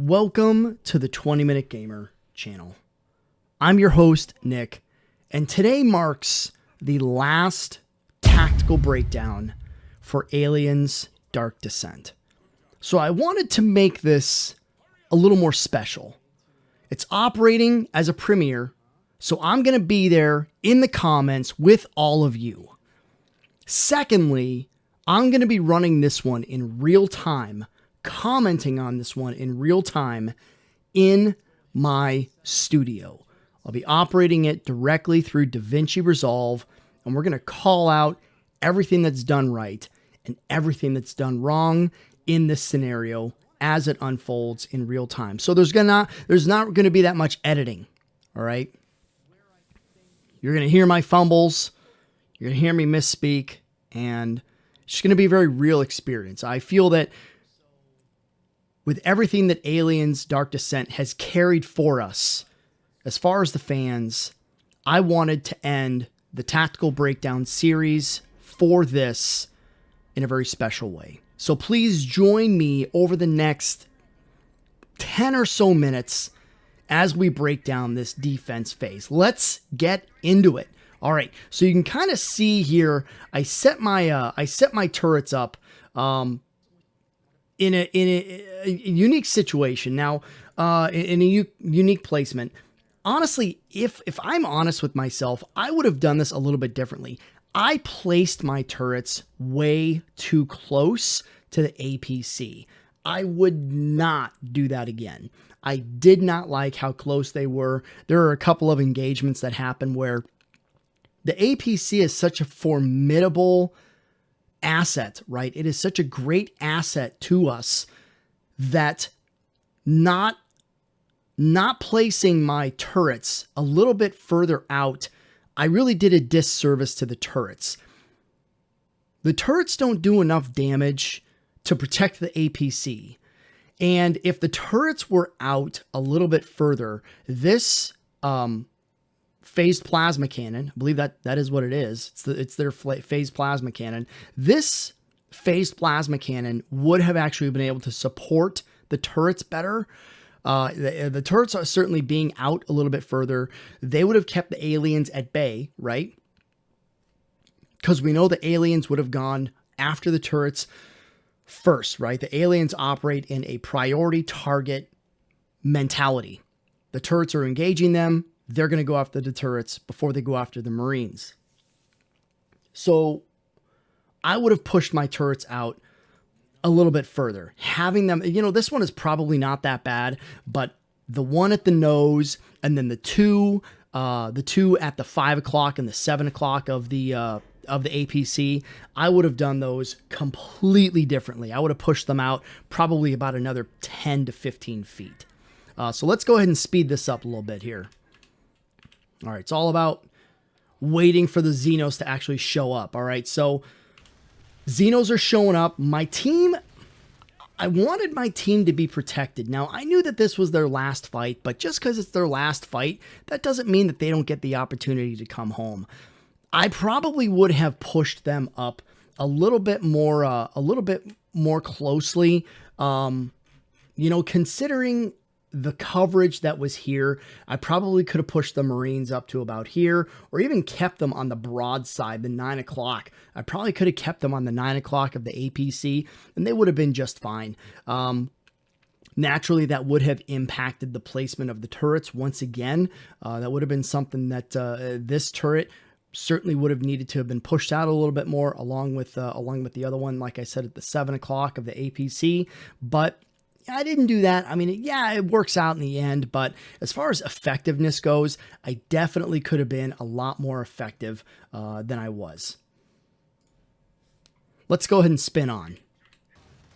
Welcome to the 20-Minute Gamer channel. I'm your host, Nick, and today marks the last tactical breakdown for Aliens Dark Descent. So I wanted to make this a little more special. It's operating as a premiere, so I'm going to be there in the comments with all of you. Secondly, I'm going to be running this one in real time, commenting on this one in real time in my studio. I'll be operating it directly through DaVinci Resolve, and we're going to call out everything that's done right and everything that's done wrong in this scenario as it unfolds in real time. So there's not going to be that much editing, all right? You're going to hear my fumbles, you're going to hear me misspeak, and it's just going to be a very real experience. I feel that with everything that Aliens Dark Descent has carried for us, as far as the fans, I wanted to end the Tactical Breakdown series for this in a very special way. So please join me over the next 10 or so minutes as we break down this defense phase. Let's get into it. All right, so you can kind of see here, I set my turrets up in a unique situation. Now, in a unique placement. Honestly, if I'm honest with myself, I would have done this a little bit differently. I placed my turrets way too close to the APC. I would not do that again. I did not like how close they were. There are a couple of engagements that happened where the APC is such a formidable asset, right? It is such a great asset to us that not placing my turrets a little bit further out, I really did a disservice to the turrets. The turrets don't do enough damage to protect the APC. And if the turrets were out a little bit further, this phased plasma cannon, I believe that is what it is. It's their phased plasma cannon. This phased plasma cannon would have actually been able to support the turrets better. The turrets are certainly being out a little bit further. They would have kept the aliens at bay, right? Because we know the aliens would have gone after the turrets first, right? The aliens operate in a priority target mentality. The turrets are engaging them. They're going to go after the turrets before they go after the Marines. So I would have pushed my turrets out a little bit further. Having them, this one is probably not that bad, but the one at the nose and then the two at the 5 o'clock and the 7 o'clock of the APC, I would have done those completely differently. I would have pushed them out probably about another 10 to 15 feet. So let's go ahead and speed this up a little bit here. All right, it's all about waiting for the Xenos to actually show up. All right, so Xenos are showing up. My team, I wanted my team to be protected. Now, I knew that this was their last fight, but just because it's their last fight, that doesn't mean that they don't get the opportunity to come home. I probably would have pushed them up a little bit more closely. Considering the coverage that was here, I probably could have pushed the Marines up to about here, or even kept them on the broad side, the 9 o'clock. I probably could have kept them on the 9 o'clock of the APC, and they would have been just fine. Naturally, that would have impacted the placement of the turrets once again. That would have been something that this turret certainly would have needed to have been pushed out a little bit more, along with the other one, like I said, at the 7 o'clock of the APC. But I didn't do that. I mean, yeah, it works out in the end, but as far as effectiveness goes, I definitely could have been a lot more effective than I was. Let's go ahead and spin on.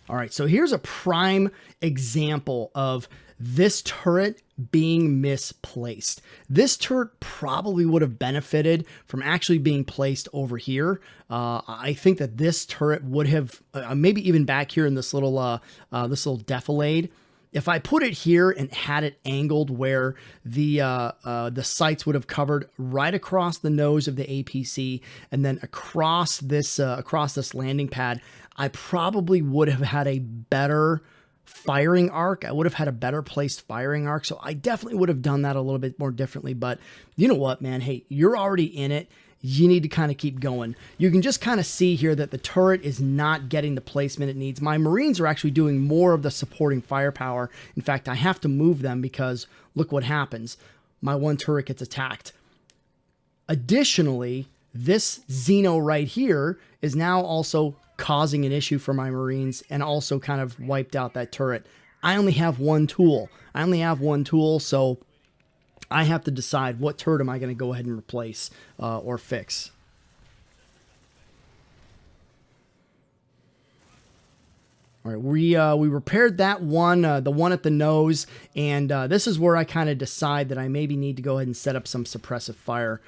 All right, so here's a prime example of this turret being misplaced. This turret probably would have benefited from actually being placed over here. I think that this turret would have, maybe even back here in this little defilade. If I put it here and had it angled where the sights would have covered right across the nose of the APC and then across this landing pad, I probably would have had a better firing arc. I would have had a better placed firing arc. So I definitely would have done that a little bit more differently. But you know what, man? Hey, you're already in it. You need to kind of keep going. You can just kind of see here that the turret is not getting the placement it needs. My Marines are actually doing more of the supporting firepower. In fact, I have to move them because look what happens. My one turret gets attacked. Additionally, this Xeno right here is now also causing an issue for my Marines and also kind of wiped out that turret. I only have one tool. So I have to decide what turret am I going to go ahead and replace or fix. All right, we repaired that one, the one at the nose, and this is where I kind of decide that I maybe need to go ahead and set up some suppressive fire.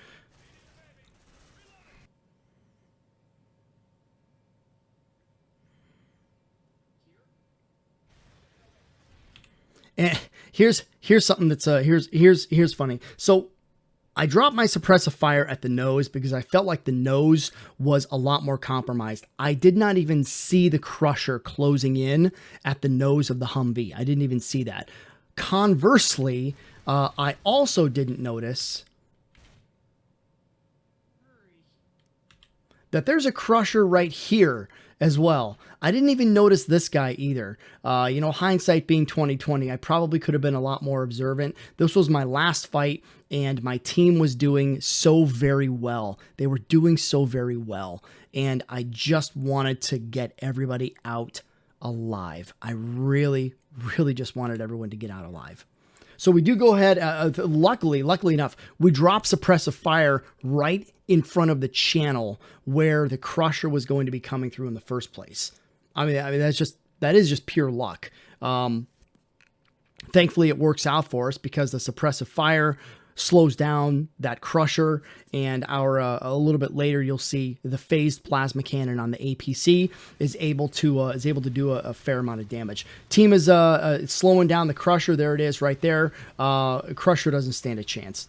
And here's something that's here's funny. So I dropped my suppressive fire at the nose because I felt like the nose was a lot more compromised. I did not even see the crusher closing in at the nose of the Humvee. I didn't even see that. Conversely, I also didn't notice that there's a crusher right here as well. I didn't even notice this guy either. You know, hindsight being 2020, I probably could have been a lot more observant. This was my last fight, and my team was doing so very well. They were doing so very well, and I just wanted to get everybody out alive. I really, really just wanted everyone to get out alive. So we do go ahead, luckily enough, we drop suppressive fire right in front of the channel where the crusher was going to be coming through in the first place. I mean that is just pure luck. Thankfully it works out for us because the suppressive fire slows down that crusher, and our a little bit later you'll see the phased plasma cannon on the APC is able to do a fair amount of damage. Team is slowing down the crusher. There it is right there. Crusher doesn't stand a chance.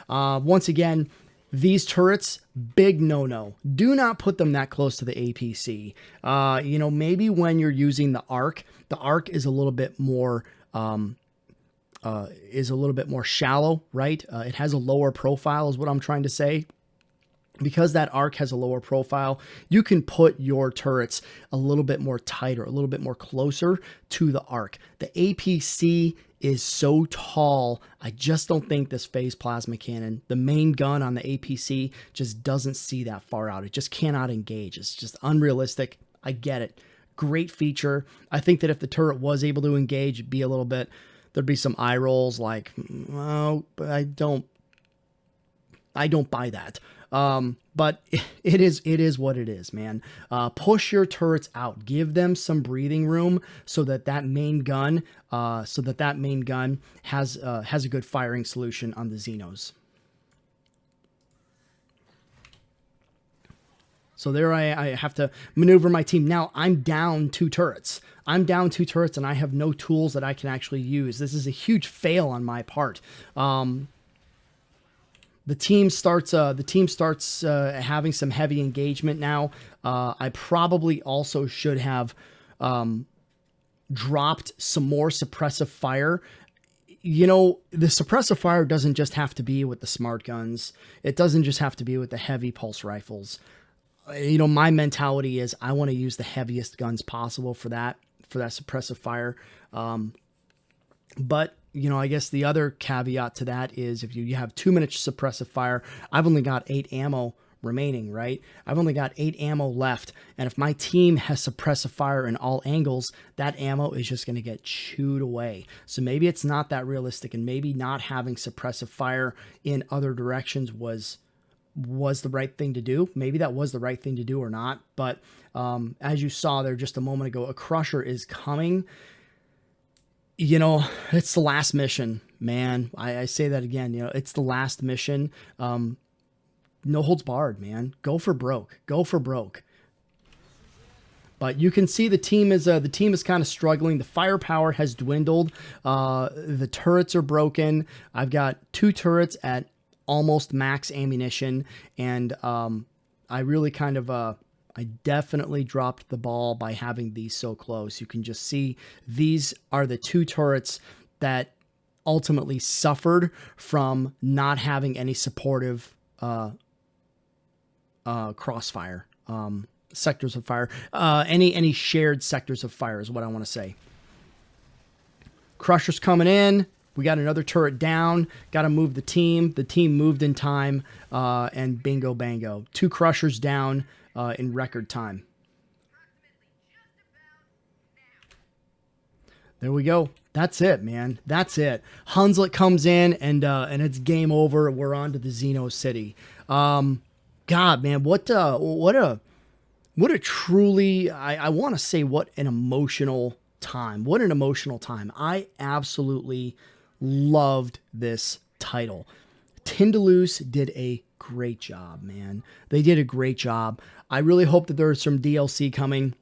Once again, these turrets, big no-no. Do not put them that close to the APC. You know, maybe when you're using the arc is a little bit more shallow, right? It has a lower profile is what I'm trying to say. Because that arc has a lower profile, you can put your turrets a little bit more tighter, a little bit more closer to the arc. The APC is so tall, I just don't think this phased plasma cannon, the main gun on the APC, just doesn't see that far out. It just cannot engage. It's just unrealistic. I get it. Great feature. I think that if the turret was able to engage, it'd be a little bit, there'd be some eye rolls like, oh, but I don't buy that. But it is what it is, man. Push your turrets out, give them some breathing room so that main gun has a good firing solution on the Xenos. So there I have to maneuver my team. Now I'm down 2 turrets. And I have no tools that I can actually use. This is a huge fail on my part. The team starts having some heavy engagement now. I probably also should have dropped some more suppressive fire. You know, the suppressive fire doesn't just have to be with the smart guns. It doesn't just have to be with the heavy pulse rifles. You know, my mentality is I want to use the heaviest guns possible for that suppressive fire. But you know, I guess the other caveat to that is if you have 2 minutes suppressive fire, I've only got 8 ammo remaining, right? I've only got 8 ammo left. And if my team has suppressive fire in all angles, that ammo is just going to get chewed away. So maybe it's not that realistic, and maybe not having suppressive fire in other directions was the right thing to do. Maybe that was the right thing to do or not. But as you saw there just a moment ago, a crusher is coming. You know, it's the last mission, man. I say that again, you know, it's the last mission. No holds barred, man. Go for broke. But you can see the team is kind of struggling. The firepower has dwindled. The turrets are broken. I've got 2 turrets at almost max ammunition, and I really kind of I definitely dropped the ball by having these so close. You can just see these are the two turrets that ultimately suffered from not having any supportive crossfire, sectors of fire, any shared sectors of fire is what I want to say. Crusher's coming in. We got another turret down. Got to move the team. The team moved in time, and bingo bango. 2 Crushers down in record time. There we go. That's it, man. That's it. Hunslet comes in, and it's game over. We're on to the Xeno City. God, man, what a truly, I want to say, what an emotional time. What an emotional time. I absolutely loved this title. Tyndaloose did a great job, man. They did a great job. I really hope that there's some DLC coming.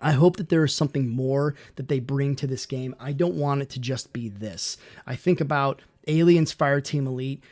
I hope that there is something more that they bring to this game. I don't want it to just be this. I think about Aliens Fireteam Elite.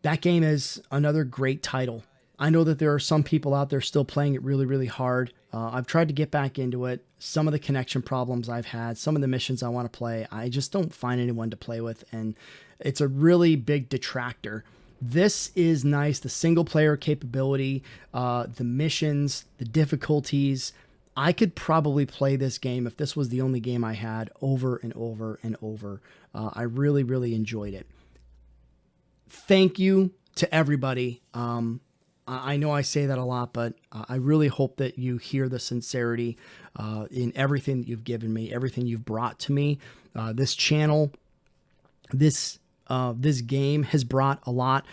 That game is another great title. I know that there are some people out there still playing it really, really hard. I've tried to get back into it. Some of the connection problems I've had, some of the missions I want to play, I just don't find anyone to play with, and it's a really big detractor. This is nice. The single player capability, the missions, the difficulties. I could probably play this game, if this was the only game I had, over and over and over. I really, really enjoyed it. Thank you to everybody. I know I say that a lot, but I really hope that you hear the sincerity in everything that you've given me, everything you've brought to me. This channel, this game has brought a lot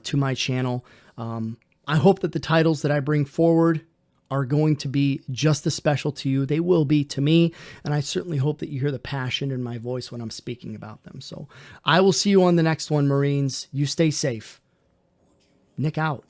to my channel. I hope that the titles that I bring forward are going to be just as special to you. They will be to me, and I certainly hope that you hear the passion in my voice when I'm speaking about them. So I will see you on the next one, Marines. You stay safe. Nick out.